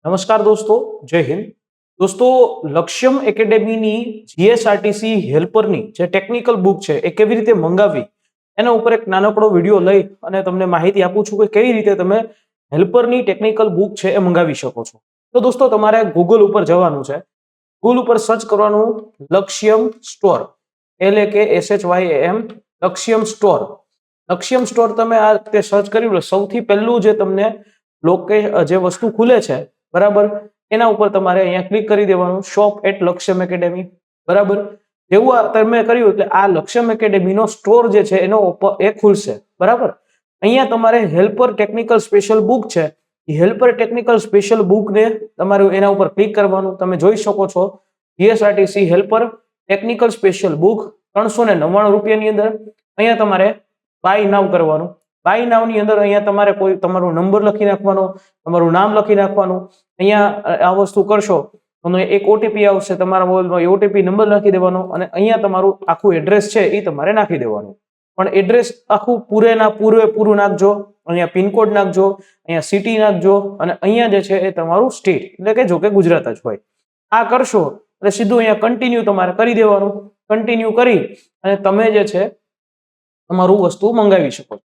નમસ્કાર દોસ્તો, જય હિન્દ. દોસ્તો, લક્ષ્યમ એકેડેમીની જીએસઆરટીસી હેલ્પરની જે ટેકનિકલ બુક છે એ કેવી રીતે મંગાવવી એના ઉપર એક નાનકડો વિડીયો લઈ અને તમને માહિતી આપું છું કે કેવી રીતે તમે હેલ્પરની ટેકનિકલ બુક છે એ મંગાવી શકો છો. તો દોસ્તો, તમારે ગૂગલ ઉપર જવાનું છે. ગૂગલ ઉપર સર્ચ કરવાનું લક્ષ્યમ સ્ટોર, LAKSHYAM લક્ષ્યમ સ્ટોર. લક્ષ્યમ સ્ટોર તમે આ રીતે સર્ચ કર્યું, સૌથી પહેલું જે તમને જે વસ્તુ ખુલે છે, બરાબર, એના ઉપર તમારે અહીંયા ક્લિક કરી દેવાનું, શોપ એટ લક્ષ્યમ એકેડેમી. બરાબર, જેવું તમે કર્યું એટલે આ લક્ષ્યમ એકેડેમીનો સ્ટોર જે છે એનો એ ખુલશે. બરાબર, અહીંયા તમારે હેલ્પર ટેકનિકલ સ્પેશિયલ બુક છે, એ હેલ્પર ટેકનિકલ સ્પેશિયલ બુકને તમારે એના ઉપર ક્લિક કરવાનું. તમે જોઈ શકો છો GSRTC helper technical special book 399 રૂપિયાની અંદર. અહીંયા તમારે બાય નાવ કરવાનું. બાય નાવ ની અંદર અહીંયા તમારે કોઈ તમારો નંબર લખી નાખવાનો, તમારું નામ લખી નાખવાનું. અહીંયા આ વસ્તુ કરશો તો એક ઓટીપી આવશે તમારા મોબાઈલમાં, એ ઓટીપી નંબર નાખી દેવાનો અને અહીંયા તમારું આખું એડ્રેસ છે એ તમારે નાખી દેવાનું. પણ એડ્રેસ આખું પૂરેપૂરું નાખજો. અહીંયા પિનકોડ નાખજો, અહીંયા સિટી નાખજો અને અહીંયા જે છે એ તમારું સ્ટેટ, એટલે કે જો કે ગુજરાત જ હોય. આ કરશો એટલે સીધું અહીંયા કન્ટિન્યુ તમારે કરી દેવાનું. કન્ટિન્યુ કરી અને તમે જે છે તમારું વસ્તુ મંગાવી શકો છો.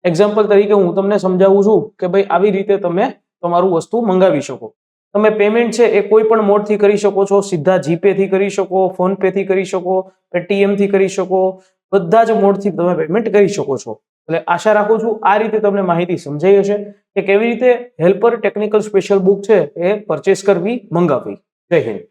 એક્ઝામ્પલ તરીકે હું તમને સમજાવું છું કે ભાઈ આવી રીતે તમે તમારું વસ્તુ મંગાવી શકો. તમે પેમેન્ટ છે એ કોઈ પણ મોડથી કરી શકો છો. સીધા જીપે થી કરી શકો, ફોન પે થી કરી શકો, પેટીએમ થી કરી શકો, બધા જ મોડથી તમે પેમેન્ટ કરી શકો છો. એટલે આશા રાખું છું આ રીતે તમને માહિતી સમજાઈ હશે કે કેવી રીતે હેલ્પર ટેકનિકલ સ્પેશિયલ બુક છે એ પરચેસ કરવી, મંગાવવી. જય હિન્દ.